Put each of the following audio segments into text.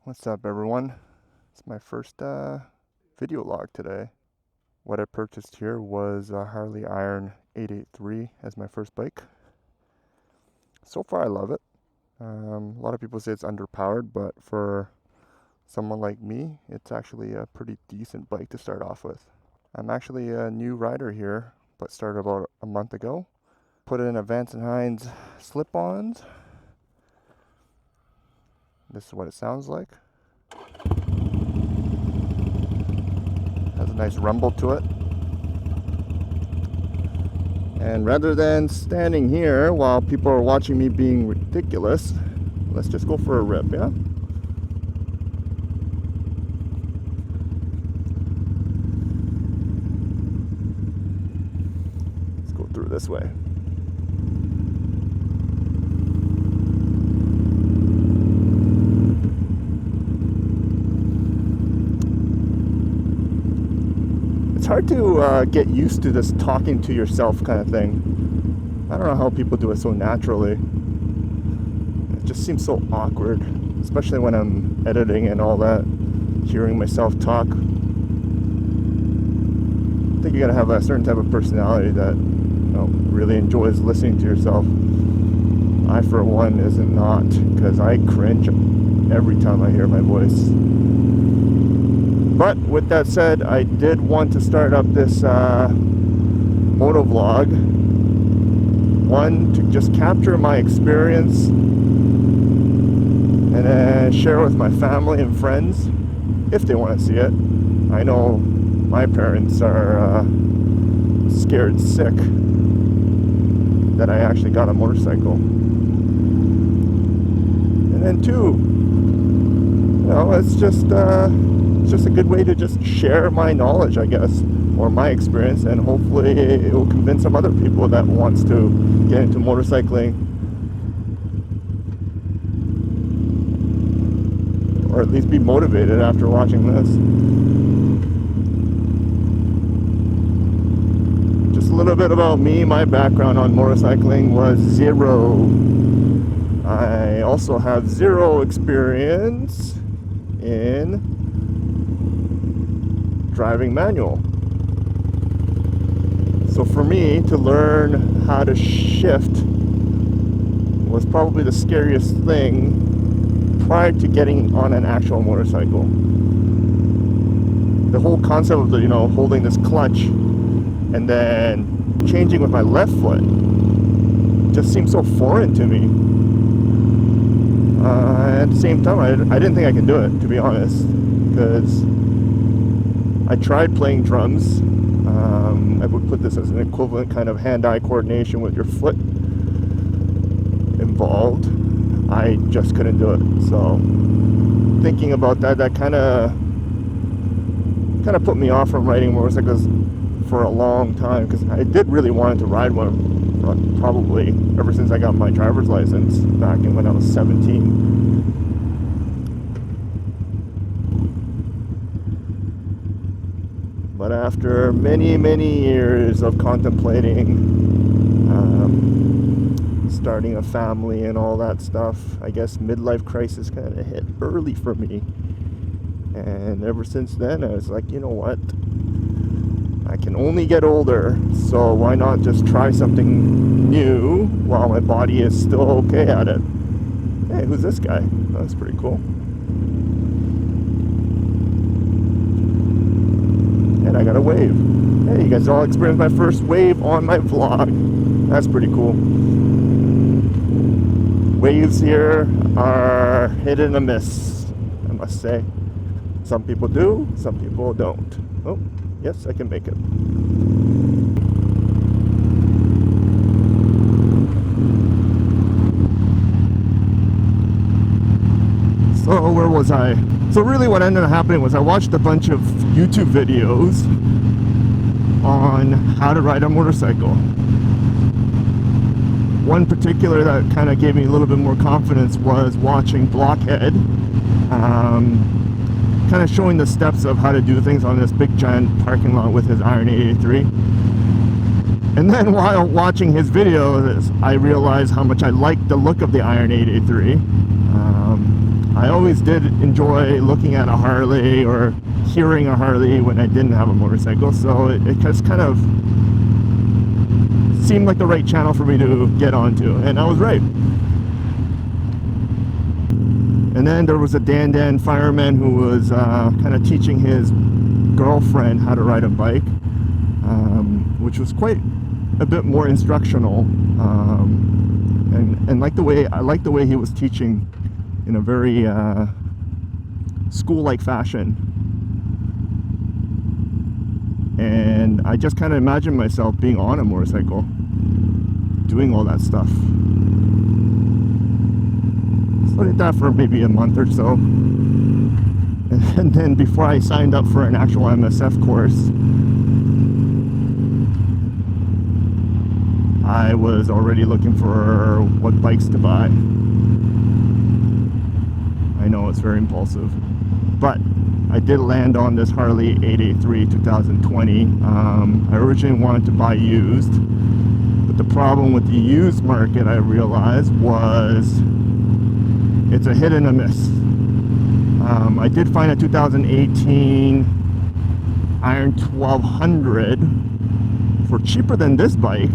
What's up, everyone? It's my first video log today. What I purchased here was a Harley Iron 883 as my first bike. So far I love it. A lot of people say it's underpowered, but for someone like me, it's actually a pretty decent bike to start off with. I'm actually a new rider here, but started about a month ago. Put in a Vance & Hines slip-ons. This is what it sounds like. Has a nice rumble to it. And rather than standing here while people are watching me being ridiculous, let's just go for a rip, yeah? Let's go through this way. It's hard to get used to this talking to yourself kind of thing. I don't know how people do it so naturally. It just seems so awkward, especially when I'm editing and all that, hearing myself talk. I think you gotta have a certain type of personality that, you know, really enjoys listening to yourself. I, for one, isn't not, because I cringe every time I hear my voice. But with that said, I did want to start up this motovlog. One, to just capture my experience and then share with my family and friends if they want to see it. I know my parents are scared sick that I actually got a motorcycle. And then two, you know, it's just a good way to just share my knowledge, I guess, or my experience, and hopefully it will convince some other people that wants to get into motorcycling, or at least be motivated after watching this. Just a little bit about me. My background on motorcycling was zero. I also have zero experience in driving manual. So for me to learn how to shift was probably the scariest thing prior to getting on an actual motorcycle. The whole concept of holding this clutch and then changing with my left foot just seemed so foreign to me. At the same time, I didn't think I could do it, to be honest, because I tried playing drums. I would put this as an equivalent kind of hand-eye coordination with your foot involved. I just couldn't do it. So thinking about that kind of put me off from riding motorcycles for a long time, because I did really want to ride one probably ever since I got my driver's license back when I was 17. But after many years of contemplating starting a family and all that stuff, I guess midlife crisis kind of hit early for me. And ever since then, I was like, you know what? I can only get older, so why not just try something new while my body is still okay at it? Hey, who's this guy? Oh, that's pretty cool. And I got a wave. Hey, you guys all experienced my first wave on my vlog. That's pretty cool. Waves here are hit and a miss, I must say. Some people do, some people don't. Oh, yes, I can make it. So where was I? So really what ended up happening was I watched a bunch of YouTube videos on how to ride a motorcycle. One particular that kind of gave me a little bit more confidence was watching Blockhead, kind of showing the steps of how to do things on this big giant parking lot with his Iron 883. And then while watching his videos, I realized how much I liked the look of the Iron 883. I always did enjoy looking at a Harley or hearing a Harley when I didn't have a motorcycle, so it just kind of seemed like the right channel for me to get onto, and I was right. And then there was a Dan fireman who was kind of teaching his girlfriend how to ride a bike, which was quite a bit more instructional, and I liked the way he was teaching in a very school-like fashion. And I just kind of imagined myself being on a motorcycle, doing all that stuff. So I did that for maybe a month or so. And then before I signed up for an actual MSF course, I was already looking for what bikes to buy. I know it's very impulsive, but I did land on this Harley 883 2020. I originally wanted to buy used, but the problem with the used market, I realized, was it's a hit and a miss. I did find a 2018 Iron 1200 for cheaper than this bike.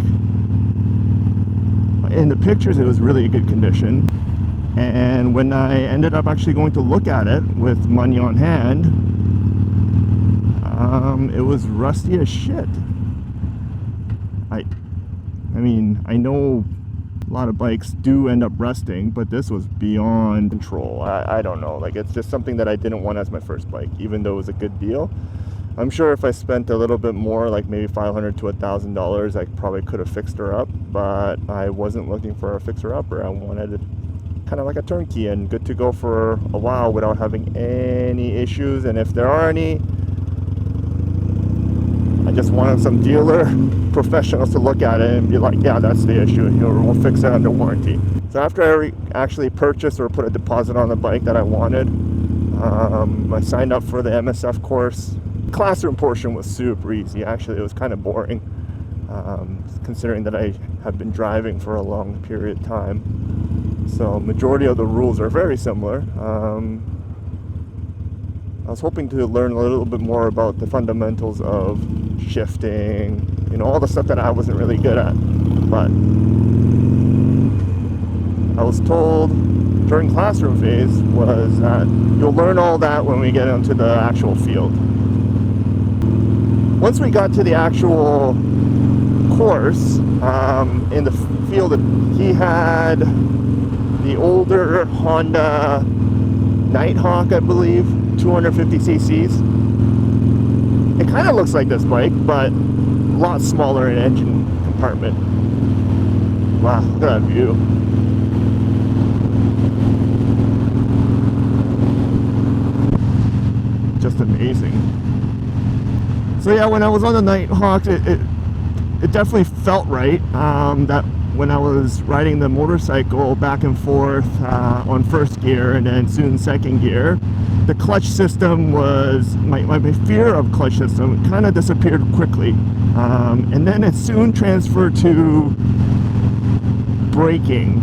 In the pictures, it was really a good condition. And when I ended up actually going to look at it with money on hand, it was rusty as shit. I mean, I know a lot of bikes do end up rusting, but this was beyond control. I don't know, like, it's just something that I didn't want as my first bike, even though it was a good deal. I'm sure if I spent a little bit more, like maybe $500 to $1,000, I probably could have fixed her up, but I wasn't looking for a fixer-upper. I wanted it kind of like a turnkey and good to go for a while without having any issues. And if there are any, I just wanted some dealer professionals to look at it and be like, yeah, that's the issue, we'll fix it under warranty. So after I actually purchased or put a deposit on the bike that I wanted, I signed up for the MSF course. Classroom portion was super easy. Actually, it was kind of boring, considering that I have been driving for a long period of time. So majority of the rules are very similar. I was hoping to learn a little bit more about the fundamentals of shifting, all the stuff that I wasn't really good at. But I was told during classroom phase was that you'll learn all that when we get into the actual field. Once we got to the actual course, in the field, he had the older Honda Nighthawk, I believe, 250 cc's. It kind of looks like this bike, but a lot smaller in engine compartment. Wow, look at that view. Just amazing. So yeah, when I was on the Nighthawk, it definitely felt right. That when I was riding the motorcycle back and forth on first gear and then soon second gear, the clutch system was, my fear of clutch system kind of disappeared quickly. And then it soon transferred to braking,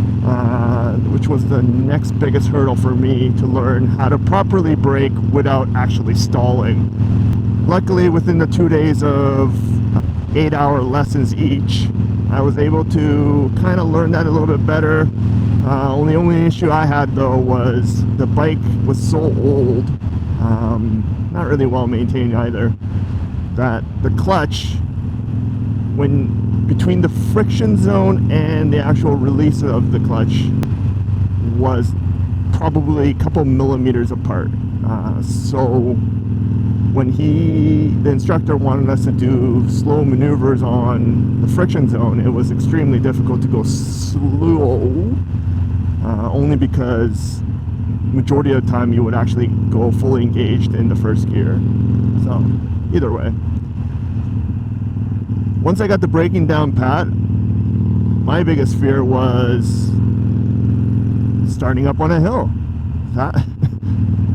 which was the next biggest hurdle for me to learn how to properly brake without actually stalling. Luckily, within the 2 days of 8-hour lessons each, I was able to kind of learn that a little bit better. The only issue I had, though, was the bike was so old, not really well maintained either, that the clutch, when between the friction zone and the actual release of the clutch, was probably a couple millimeters apart. So when the instructor wanted us to do slow maneuvers on the friction zone, it was extremely difficult to go slow, only because majority of the time you would actually go fully engaged in the first gear. So either way, once I got the braking down pat, my biggest fear was starting up on a hill.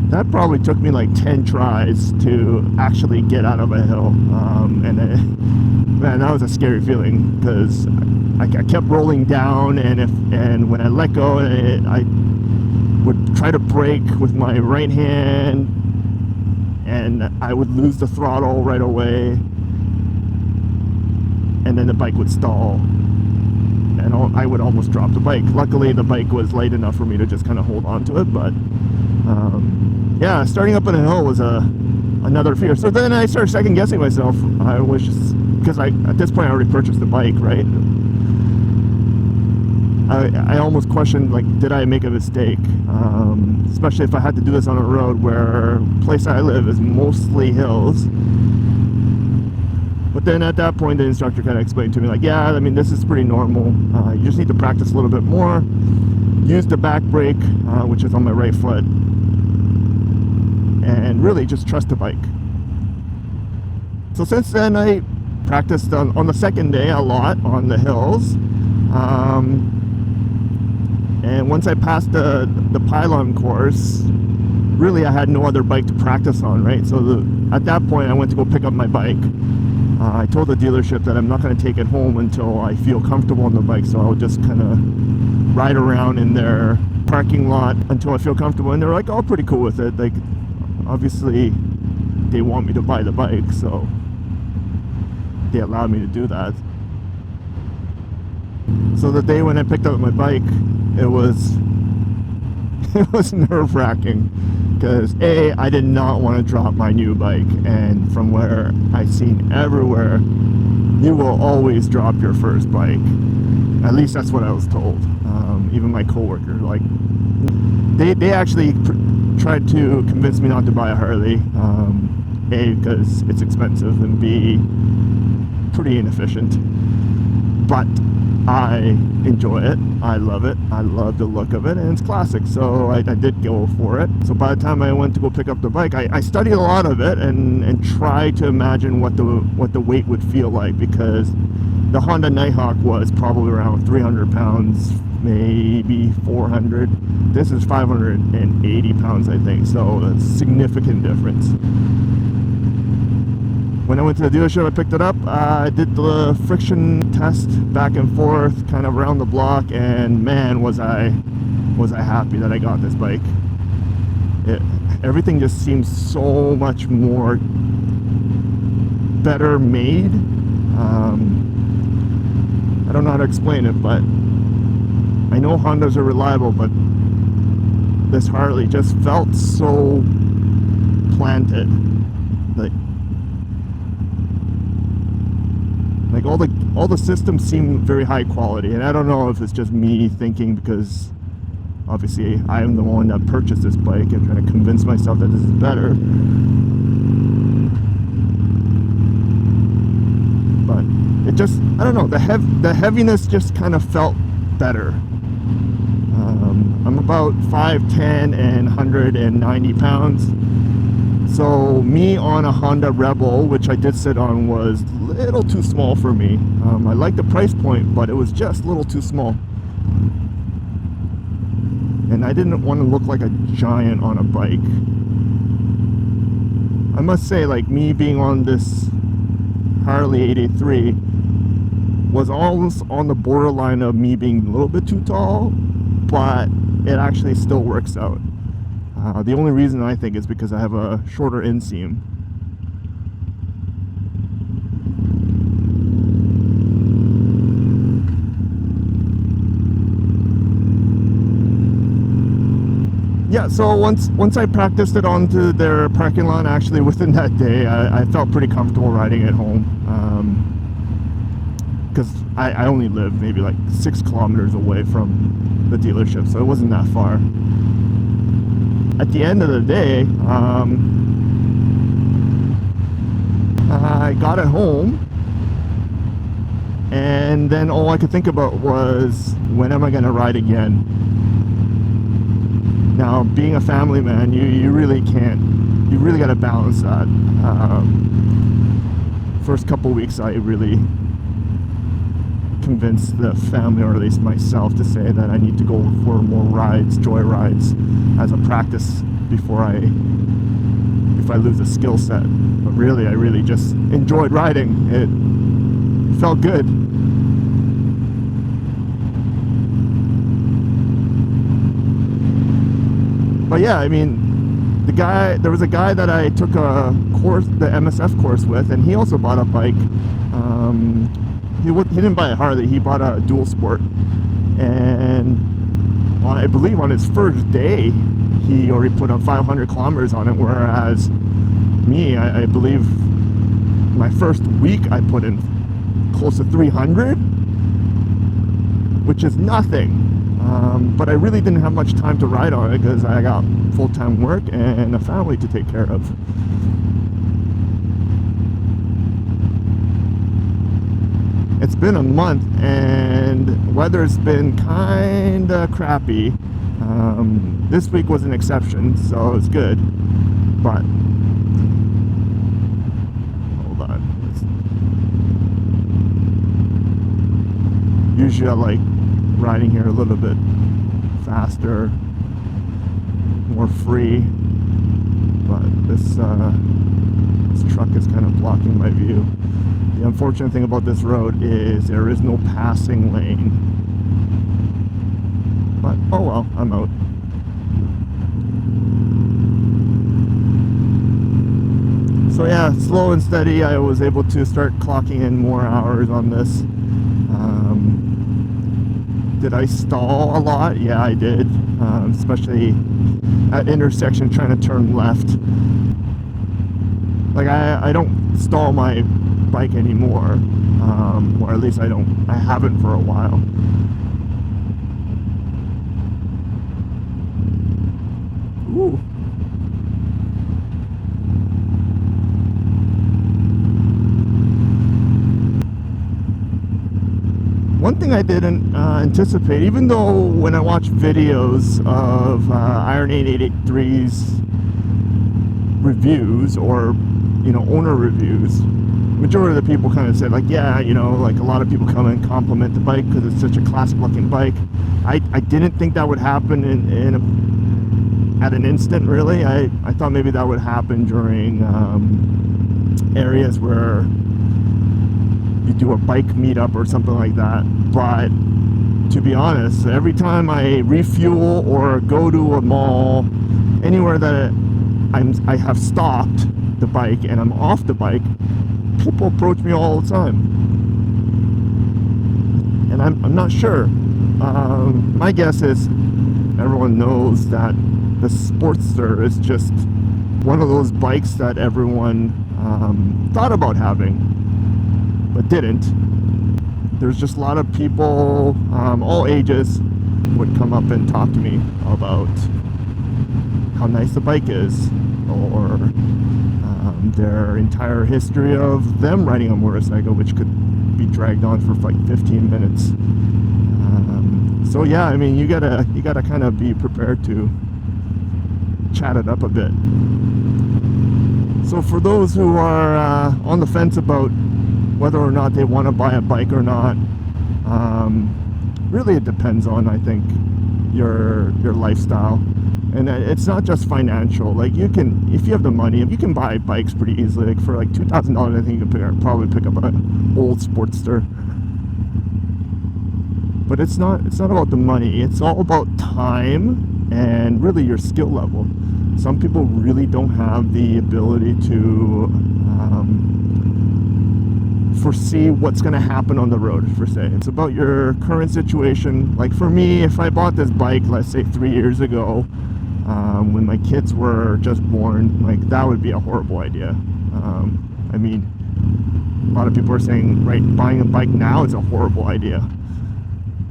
That probably took me like 10 tries to actually get out of a hill, man, that was a scary feeling, because I kept rolling down, and when I let go, I would try to brake with my right hand, and I would lose the throttle right away, and then the bike would stall, and I would almost drop the bike. Luckily, the bike was light enough for me to just kind of hold on to it, but yeah, starting up on a hill was another fear. So then I started second guessing myself. I was just, because at this point I already purchased the bike, right? I almost questioned, like, did I make a mistake? Especially if I had to do this on a road where the place I live is mostly hills. But then at that point, the instructor kind of explained to me, like, yeah, I mean, this is pretty normal. You just need to practice a little bit more. Use the back brake, which is on my right foot, and really just trust the bike. So since then, I practiced on the second day a lot on the hills. And once I passed the pylon course, really I had no other bike to practice on, right? So at that point I went to go pick up my bike. I told the dealership that I'm not going to take it home until I feel comfortable on the bike, so I'll just kind of ride around in their parking lot until I feel comfortable. And they're like, oh, pretty cool with it. Like, obviously they want me to buy the bike, so they allowed me to do that. So the day when I picked up my bike, it was nerve-wracking, because I did not want to drop my new bike, and from where I've seen everywhere, you will always drop your first bike. At least that's what I was told. Even my coworker, like, they actually tried to convince me not to buy a Harley. A, because it's expensive, and B, pretty inefficient. But I enjoy it. I love it. I love the look of it, and it's classic, so I did go for it. So by the time I went to go pick up the bike, I studied a lot of it and tried to imagine what the weight would feel like, because the Honda Nighthawk was probably around 300 pounds, maybe 400. This is 580 pounds, I think, so a significant difference. When I went to the dealership, I picked it up. I did the friction test back and forth, kind of around the block, and man, was I happy that I got this bike. Everything just seems so much more better made. I don't know how to explain it, but I know Hondas are reliable, but this Harley just felt so planted. Like all the systems seem very high quality, and I don't know if it's just me thinking, because obviously I am the one that purchased this bike and trying to convince myself that this is better. But it just, I don't know, the heaviness just kind of felt better. I'm about 5'10" and 190 pounds. So me on a Honda Rebel, which I did sit on, was a little too small for me. I liked the price point, but it was just a little too small. And I didn't want to look like a giant on a bike. I must say, like, me being on this Harley 883 was almost on the borderline of me being a little bit too tall, but it actually still works out. The only reason I think is because I have a shorter inseam. Yeah, so once I practiced it onto their parking lot, actually within that day, I felt pretty comfortable riding it home. Because I only live maybe like 6 kilometers away from the dealership, so it wasn't that far. At the end of the day, I got it home, and then all I could think about was, when am I going to ride again? Now, being a family man, you really can't, you really got to balance that. First couple weeks, I really convinced the family, or at least myself, to say that I need to go for more rides, joy rides, as a practice before if I lose a skill set. But really, I really just enjoyed riding. It felt good. But yeah, I mean, there was a guy that I took a course, the MSF course with, and he also bought a bike. He didn't buy a Harley, he bought a dual sport. And I believe on his first day, he already put up 500 kilometers on it, whereas me, I believe my first week I put in close to 300, which is nothing. But I really didn't have much time to ride on it because I got full-time work and a family to take care of. It's been a month and weather's been kinda crappy. This week was an exception, so it's good. But hold on. Usually I like riding here a little bit faster, more free, but this truck is kind of blocking my view. The unfortunate thing about this road is there is no passing lane, but oh well, I'm out. So yeah, slow and steady, I was able to start clocking in more hours on this. Did I stall a lot? Yeah, I did, especially at intersection trying to turn left. Like I don't stall my bike anymore, or at least I haven't for a while. Ooh. One thing I didn't anticipate, even though when I watch videos of Iron 8883's reviews, or owner reviews, majority of the people kind of said like, yeah, like a lot of people come and compliment the bike because it's such a classic looking bike. I didn't think that would happen at an instant, really. I thought maybe that would happen during areas where you do a bike meetup or something like that. But to be honest, every time I refuel or go to a mall, anywhere that I have stopped the bike and I'm off the bike, people approach me all the time, and I'm not sure. My guess is everyone knows that the Sportster is just one of those bikes that everyone thought about having but didn't. There's just a lot of people, all ages, would come up and talk to me about how nice the bike is, or their entire history of them riding a motorcycle, which could be dragged on for like 15 minutes. So yeah, I mean, you gotta kind of be prepared to chat it up a bit. So for those who are on the fence about whether or not they want to buy a bike or not, really it depends on, I think, your lifestyle. And it's not just financial. Like, you can, if you have the money, you can buy bikes pretty easily. Like for like $2,000, I think you can probably pick up an old Sportster. But it's not about the money. It's all about time and really your skill level. Some people really don't have the ability to foresee what's going to happen on the road, per se. It's about your current situation. Like for me, if I bought this bike, let's say 3 years ago, when my kids were just born, like that would be a horrible idea. I mean, a lot of people are saying, right, buying a bike now is a horrible idea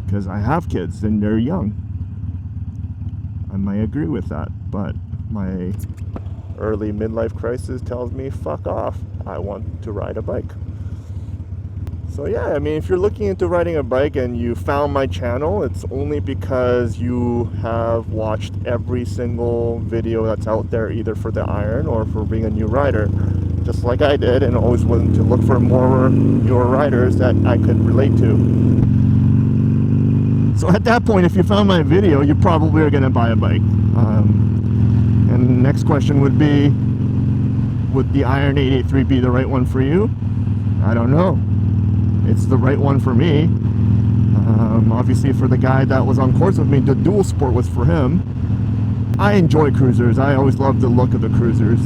because I have kids and they're young. I might agree with that, but my early midlife crisis tells me, fuck off, I want to ride a bike. So yeah, I mean, if you're looking into riding a bike and you found my channel, it's only because you have watched every single video that's out there, either for the Iron or for being a new rider, just like I did, and always wanted to look for more newer riders that I could relate to. So at that point, if you found my video, you probably are going to buy a bike. And the next question would be, would the Iron 883 be the right one for you? I don't know. It's the right one for me. Obviously for the guy that was on course with me, the dual sport was for him. I enjoy cruisers. I always love the look of the cruisers.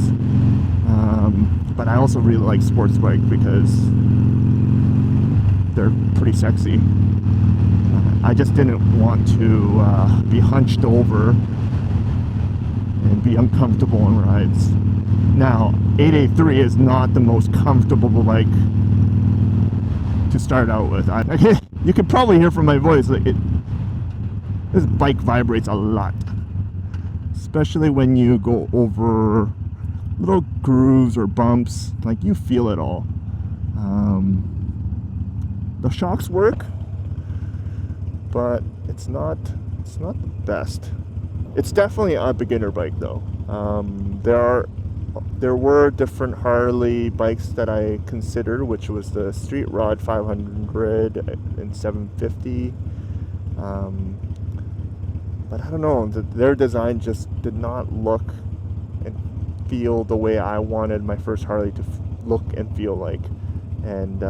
But I also really like sports bike because they're pretty sexy. I just didn't want to be hunched over and be uncomfortable on rides. Now, 883 is not the most comfortable bike to start out with. You can probably hear from my voice, this bike vibrates a lot, especially when you go over little grooves or bumps. Like, you feel it all. The shocks work, but it's not the best. It's definitely a beginner bike though. There were different Harley bikes that I considered, which was the Street Rod 500 and 750. But I don't know, their design just did not look and feel the way I wanted my first Harley to look and feel like. And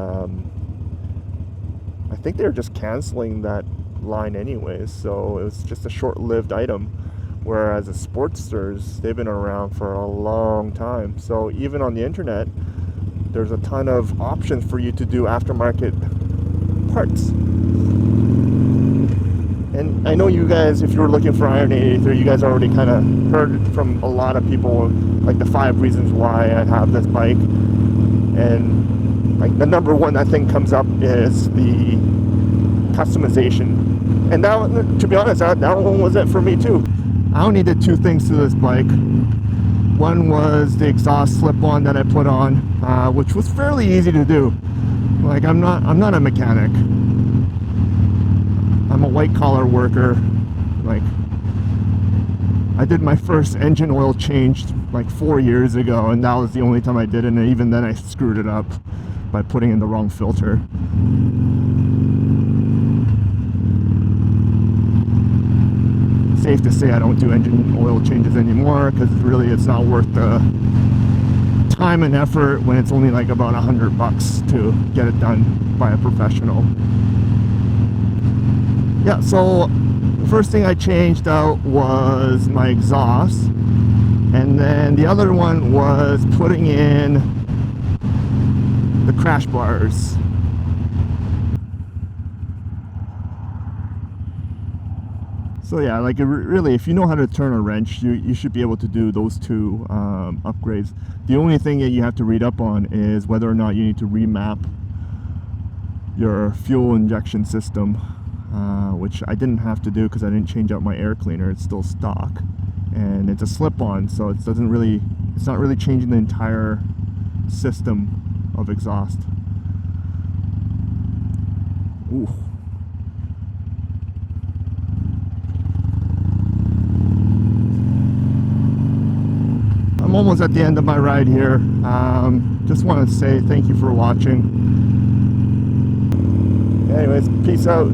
I think they were just canceling that line anyways, so it was just a short-lived item. Whereas the Sportsters, they've been around for a long time. So even on the internet, there's a ton of options for you to do aftermarket parts. And I know you guys, if you were looking for Iron 883, you guys already kind of heard from a lot of people, like the 5 reasons why I have this bike. And like the number one I think comes up is the customization. And that, to be honest, that one was it for me too. I only did 2 things to this bike. One was the exhaust slip-on that I put on, which was fairly easy to do. Like, I'm not a mechanic. I'm a white-collar worker. Like, I did my first engine oil change like 4 years ago, and that was the only time I did it, and even then I screwed it up by putting in the wrong filter. Safe to say I don't do engine oil changes anymore, because really it's not worth the time and effort when it's only like about $100 to get it done by a professional. Yeah, so the first thing I changed out was my exhaust, and then the other one was putting in the crash bars. So yeah, like really, if you know how to turn a wrench, you should be able to do those 2 upgrades. The only thing that you have to read up on is whether or not you need to remap your fuel injection system, which I didn't have to do because I didn't change out my air cleaner. It's still stock, and it's a slip-on, so it's not really changing the entire system of exhaust. Ooh. I'm almost at the end of my ride here. Just want to say thank you for watching. Anyways, peace out.